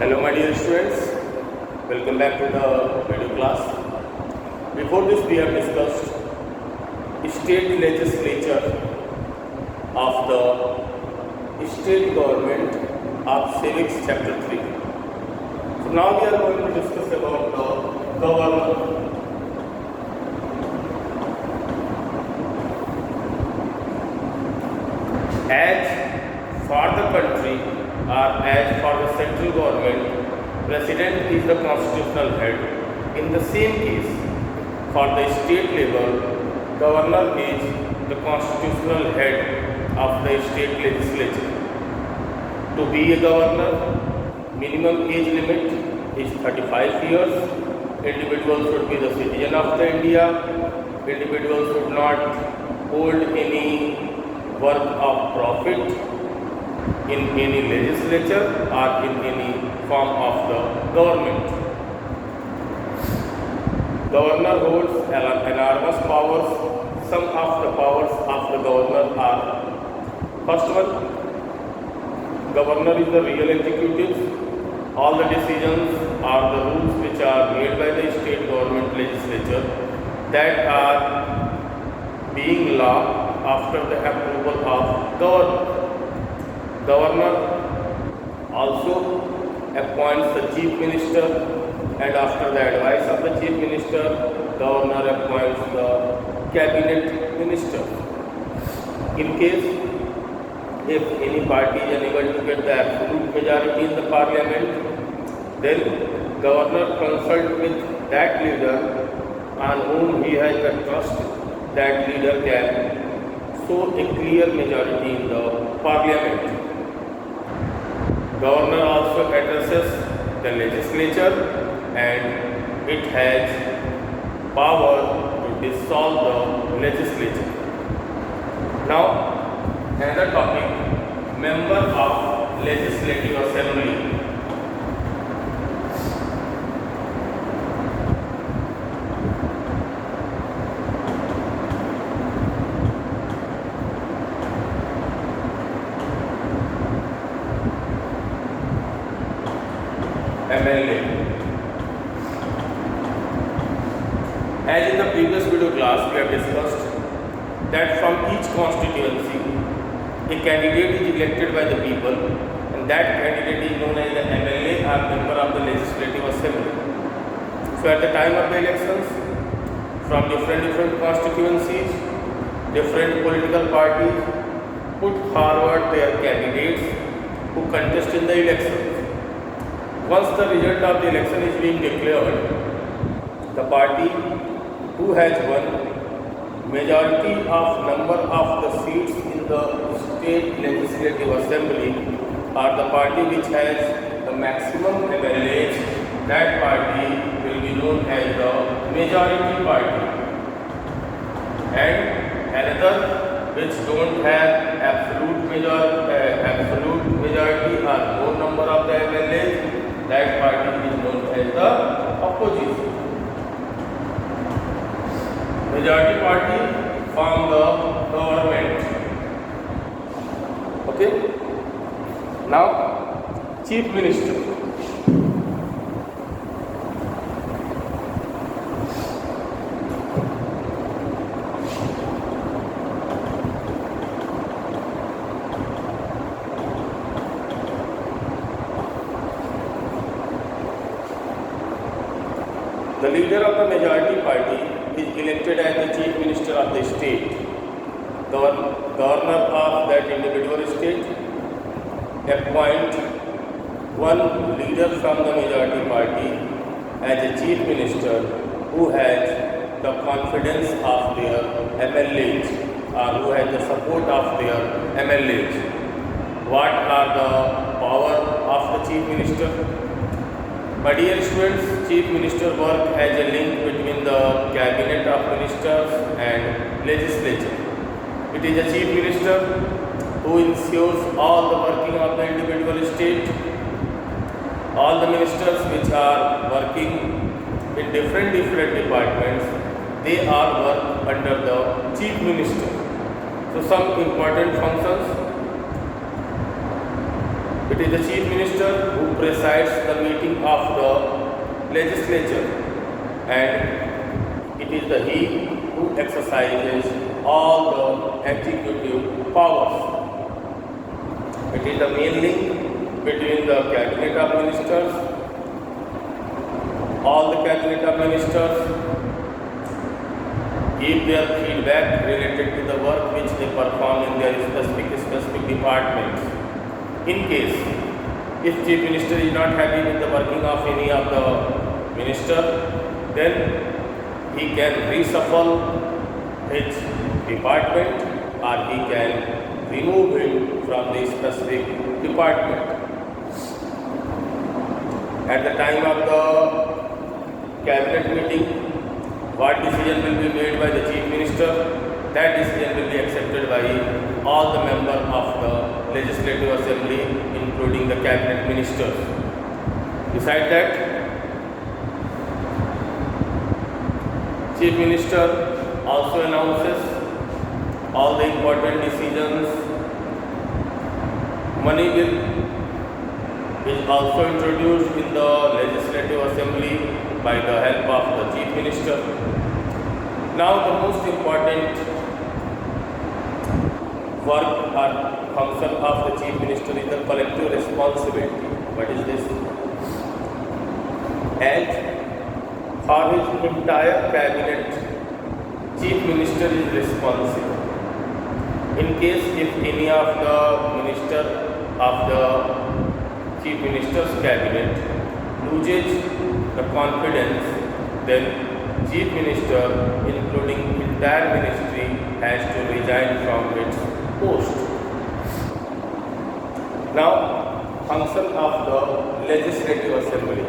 Hello my dear students, welcome back to the video class. Before this we have discussed state legislature of the state government of civics chapter 3. So now we are going to discuss about the governor. As for the country or as for the central government, President is the constitutional head. In the same case, for the state level, Governor is the constitutional head of the state legislature. To be a governor, minimum age limit is 35 years. Individual should be the citizen of the India. Individual should not hold any work of profit in any legislature or in any form of the government. Governor holds enormous powers. Some of the powers of the governor are: first one, governor is the real executive. All the decisions or the rules which are made by the state government legislature that are being law after the approval of governor. Governor also appoints the chief minister, and after the advice of the chief minister, governor appoints the cabinet minister. In case if any party is unable to get the absolute majority in the parliament, then governor consults with that leader on whom he has the trust. That leader can show a clear majority in the parliament. Governor also addresses the legislature and it has power to dissolve the legislature. Now, another topic, member of legislative assembly. MLA. As in the previous video class, we have discussed that from each constituency, a candidate is elected by the people, and that candidate is known as the MLA or member of the Legislative Assembly. So, at the time of the elections, from different constituencies, different political parties put forward their candidates who contest in the elections. Once the result of the election is being declared, the party who has won majority of number of the seats in the state legislative assembly or the party which has the maximum MLAs, that party will be known as the majority party. And another which don't have absolute majority or more number of the MLAs, that party is known as the opposition. Majority party form the government. Okay. Now, chief minister. The leader of the majority party is elected as the chief minister of the state. The governor of that individual state appoint one leader from the majority party as a chief minister who has the confidence of their MLAs or who has the support of their MLAs. What are the power of the chief minister? My dear students, chief minister work as a link between the cabinet of ministers and legislature. It is a chief minister who ensures all the working of the individual state. All the ministers which are working in different departments, they are work under the chief minister. So some important functions. It is the Chief Minister who presides the meeting of the legislature, and it is the he who exercises all the executive powers. It is the main link between the cabinet of ministers. All the cabinet of ministers give their feedback related to the work which they perform in their specific departments. In case if Chief Minister is not happy with the working of any of the minister, then he can reshuffle his department or he can remove him from the specific department. At the time of the cabinet meeting, what decision will be made by the Chief Minister, that decision will be accepted by all the members of the Legislative Assembly, including the cabinet ministers. Besides that, Chief Minister also announces all the important decisions. Money bill is also introduced in the Legislative Assembly by the help of the Chief Minister. Now the most important work or function of the Chief Minister is the collective responsibility. What is this? And for his entire cabinet, Chief Minister is responsible. In case if any of the minister of the Chief Minister's cabinet loses the confidence, then Chief Minister, including entire ministry, has to resign from its post. Now, function of the Legislative Assembly.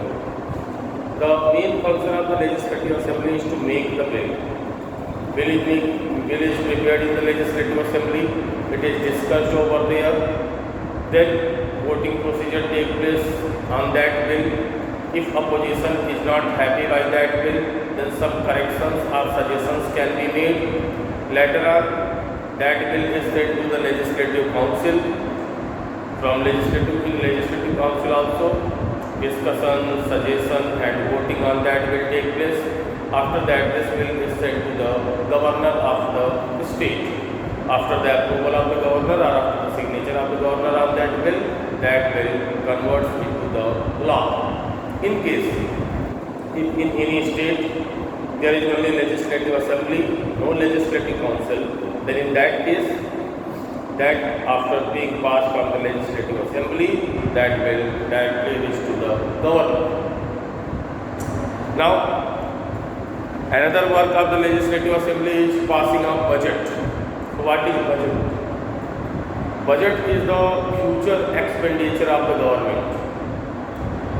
The main function of the Legislative Assembly is to make the bill. Bill is prepared in the Legislative Assembly. It is discussed over there. Then voting procedure takes place on that bill. If opposition is not happy by that bill, then some corrections or suggestions can be made. Later on, that bill is sent to the Legislative Council. From Legislative Council also, discussion, suggestion and voting on that will take place. After that, this bill is sent to the governor of the state. After the approval of the governor or after the signature of the governor on that bill converts into the law. In case if in any state there is only Legislative Assembly, no Legislative Council, then in that case, that after being passed from the Legislative Assembly, that bill directly reaches to the governor. Now, another work of the Legislative Assembly is passing of budget. So what is budget? Budget is the future expenditure of the government.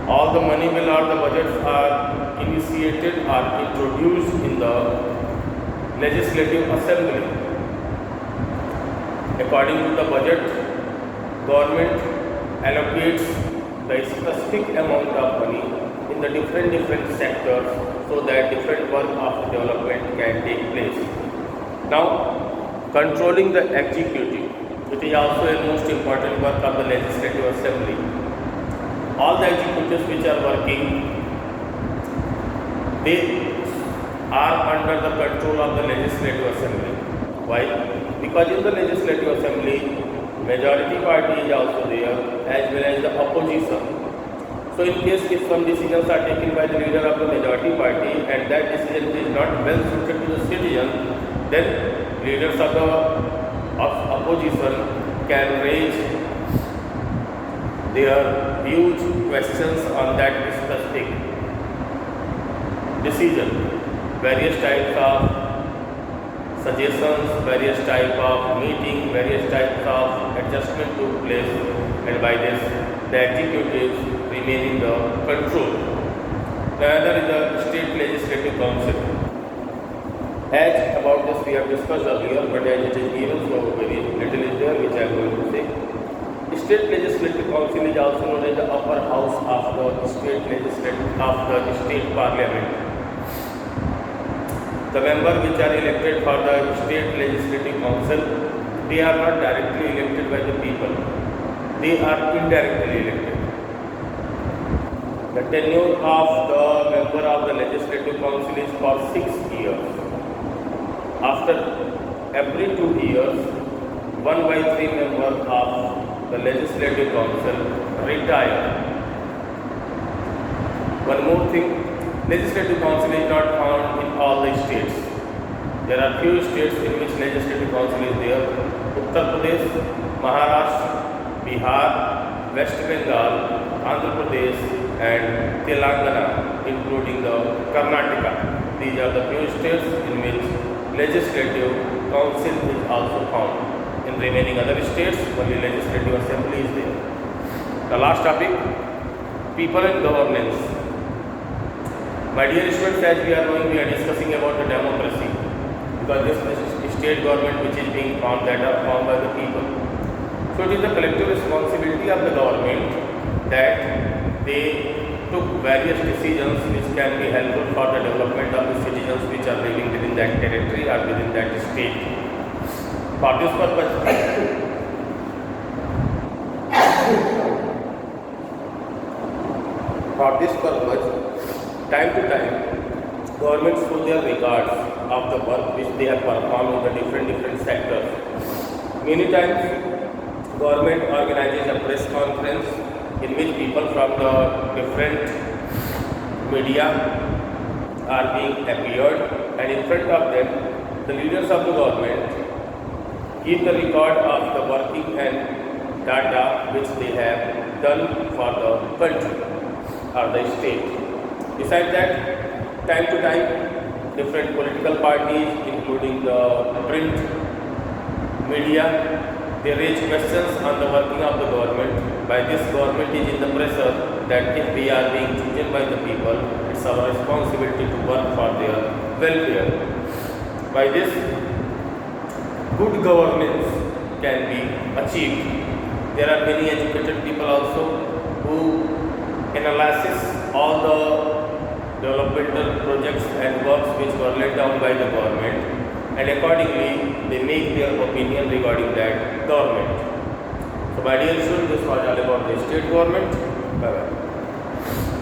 All the money bill or the budgets are initiated or introduced in the Legislative Assembly. According to the budget, government allocates the specific amount of money in the different sectors so that different work of development can take place. Now, controlling the executive, it is also a most important work of the Legislative Assembly. All the executives which are working, they are under the control of the Legislative Assembly. Why? Because in the Legislative Assembly, majority party is also there as well as the opposition. So in case if some decisions are taken by the leader of the majority party and that decision is not well suited to the citizen, then leaders of the opposition can raise their huge questions on that specific decision. Various types of suggestions, various types of meeting, various types of adjustment took place, and by this the executives remain in the control. The other is the State Legislative Council. As about this we have discussed earlier, but as it is given, so very little is there which I am going to say. State Legislative Council is also known as the upper house of the state parliament. The members which are elected for the State Legislative Council, they are not directly elected by the people. they are indirectly elected. The tenure of the member of the Legislative Council is for 6 years. After every 2 years, 1/3 member of the Legislative Council retire. One more thing, Legislative Council is not found in all the states. There are few states in which Legislative Council is there: Uttar Pradesh, Maharashtra, Bihar, West Bengal, Andhra Pradesh, and Telangana, including the Karnataka. These are the few states in which Legislative Council is also found. In remaining other states, only Legislative Assembly is there. The last topic, people and governance. My dear students, as we are discussing about the democracy, because this is state government which is being formed, that are formed by the people. So it is the collective responsibility of the government that they took various decisions which can be helpful for the development of the citizens which are living within that territory or within that state. For this purpose, time to time, governments show their regards of the work which they have performed in the different sectors. Many times, government organizes a press conference in which people from the different media are being appeared, and in front of them, the leaders of the government give the record of the working and data which they have done for the country or the state. Besides that, time to time, different political parties, including the print media, they raise questions on the working of the government. By this, government is in the pressure that if we are being chosen by the people, it's our responsibility to work for their welfare. By this, good governance can be achieved. There are many educated people also who analyze all the developmental projects and works which were laid down by the government, and accordingly they make their opinion regarding that government. So my dear students, this was all about the state government. Bye bye.